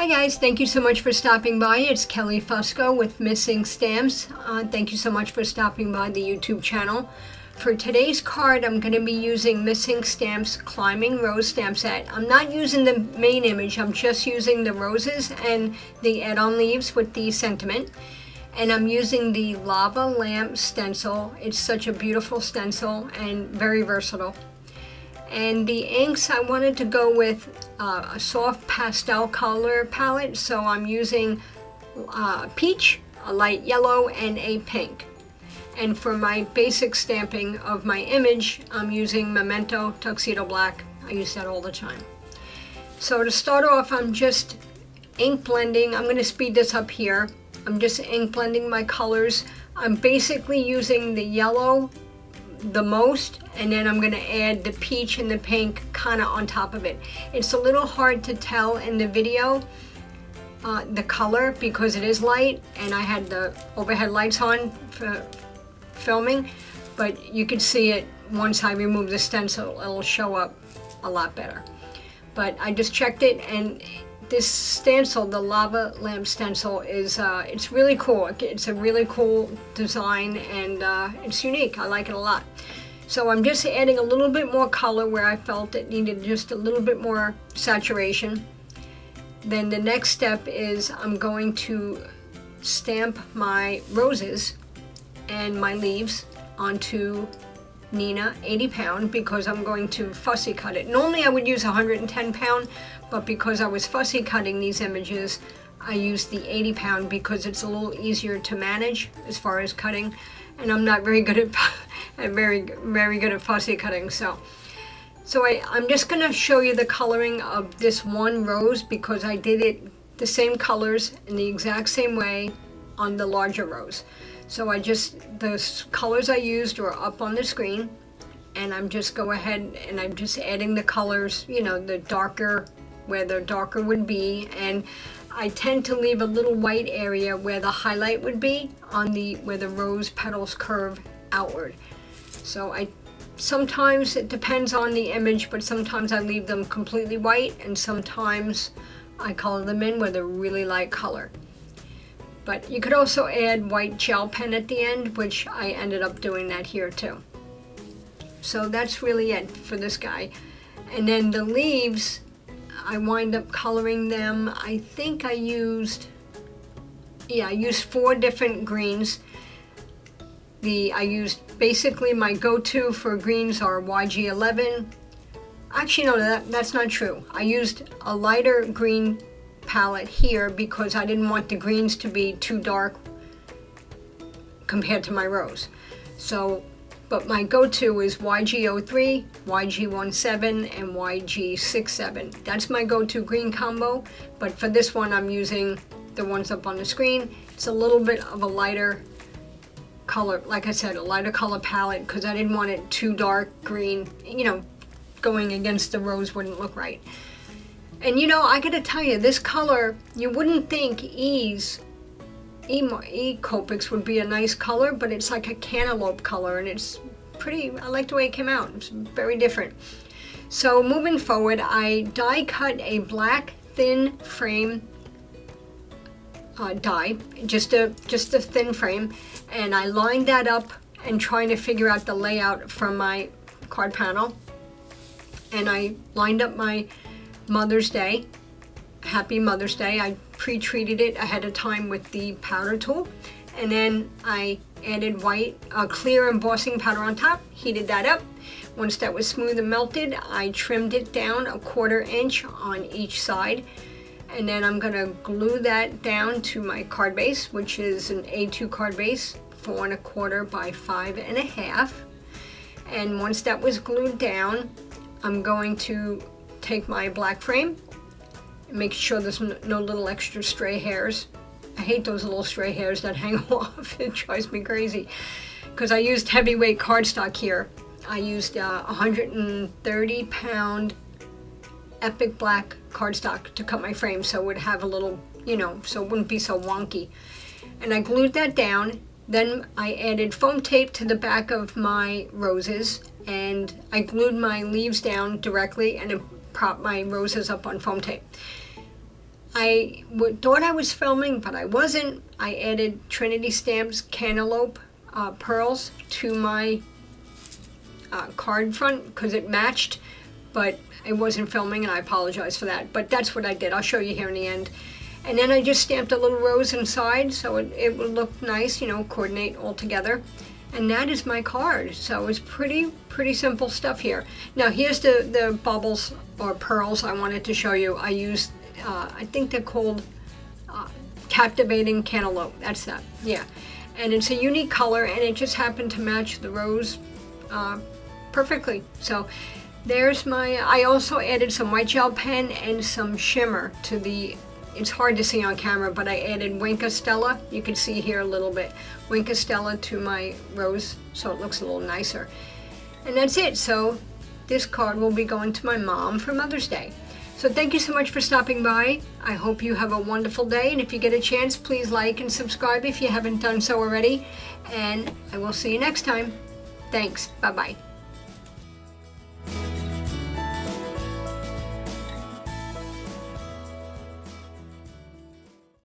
Hi guys, thank you so much for stopping by. It's Kelly Fusco with Missing Stamps. Thank you so much for stopping by the YouTube channel. For today's card, I'm going to be using Missing Stamps Climbing Rose Stamp Set. I'm not using the main image, I'm just using the roses and the add-on leaves with the sentiment. And I'm using the Lava Lamp stencil. It's such a beautiful stencil and very versatile. And the inks, I wanted to go with a soft pastel color palette, so I'm using peach, a light yellow, and a pink. And for my basic stamping of my image, I'm using Memento Tuxedo Black. I use that all the time. So to start off, I'm just ink blending. I'm going to speed this up here. I'm just ink blending my colors. I'm basically using the yellow the most, and then I'm going to add the peach and the pink kind of on top of it. It's a little hard to tell in the video the color because it is light and I had the overhead lights on for filming, but you can see it once I remove the stencil. It'll show up a lot better. But I just checked it, and this stencil, the Lava Lamp stencil, is it's really cool. It's a really cool design, and it's unique. I like it a lot. So I'm just adding a little bit more color where I felt it needed just a little bit more saturation. Then the next step is I'm going to stamp my roses and my leaves onto Neenah 80 pound because I'm going to fussy cut it. Normally I would use 110 pound, but because I was fussy cutting these images, I used the 80 pound because it's a little easier to manage as far as cutting, and I'm not very good at very good at fussy cutting. So I'm just going to show you the coloring of this one rose because I did it the same colors in the exact same way on the larger rose. So the colors I used are up on the screen, and I'm just go ahead and I'm just adding the colors, you know, the darker, where the darker would be, and I tend to leave a little white area where the highlight would be on where the rose petals curve outward. So sometimes it depends on the image, but sometimes I leave them completely white, and sometimes I color them in with a really light color. But you could also add white gel pen at the end, which I ended up doing that here too. So that's really it for this guy. And then the leaves, I wind up coloring them. I think I used 4 different greens. I used basically my go-to for greens are YG11. Actually, no, that's not true. I used a lighter green palette here because I didn't want the greens to be too dark compared to my rose. But my go-to is YG03, YG17, and YG67. That's my go-to green combo, but for this one I'm using the ones up on the screen. It's a little bit of a lighter color, like I said, a lighter color palette because I didn't want it too dark green, you know, going against the rose wouldn't look right. And you know, I gotta tell you, this color, you wouldn't think E Copics would be a nice color, but it's like a cantaloupe color, and it's pretty, I like the way it came out. It's very different. So moving forward, I die cut a black thin frame die, just a thin frame, and I lined that up and trying to figure out the layout from my card panel. And I lined up my Mother's Day, Happy Mother's Day. I pre-treated it ahead of time with the powder tool, and then I added clear embossing powder on top, heated that up. Once that was smooth and melted, I trimmed it down 1/4 inch on each side, and then I'm going to glue that down to my card base, which is an A2 card base, 4 1/4 by 5 1/2. And once that was glued down, I'm going to take my black frame and make sure there's no little extra stray hairs. I hate those little stray hairs that hang off. It drives me crazy because I used heavyweight cardstock here. I used 130 pound Epic Black cardstock to cut my frame, so it would have a little, you know, so it wouldn't be so wonky. And I glued that down. Then I added foam tape to the back of my roses, and I glued my leaves down directly and prop my roses up on foam tape. thought I was filming, but I wasn't. I added Trinity Stamps Cantaloupe pearls to my card front because it matched, but it wasn't filming, and I apologize for that. But that's what I did. I'll show you here in the end. And then I just stamped a little rose inside so it would look nice, you know, coordinate all together. And that is my card. So it's pretty simple stuff here. Now here's the bubbles or pearls I wanted to show you. I used, I think they're called Captivating Cantaloupe. That's that, yeah. And it's a unique color, and it just happened to match the rose perfectly. So there's my, I also added some white gel pen and some shimmer to the, it's hard to see on camera, but I added Winka Stella. You can see here a little bit. Winka Stella to my rose, so it looks a little nicer. And that's it. So this card will be going to my mom for Mother's Day. So thank you so much for stopping by. I hope you have a wonderful day. And if you get a chance, please like and subscribe if you haven't done so already. And I will see you next time. Thanks. Bye-bye.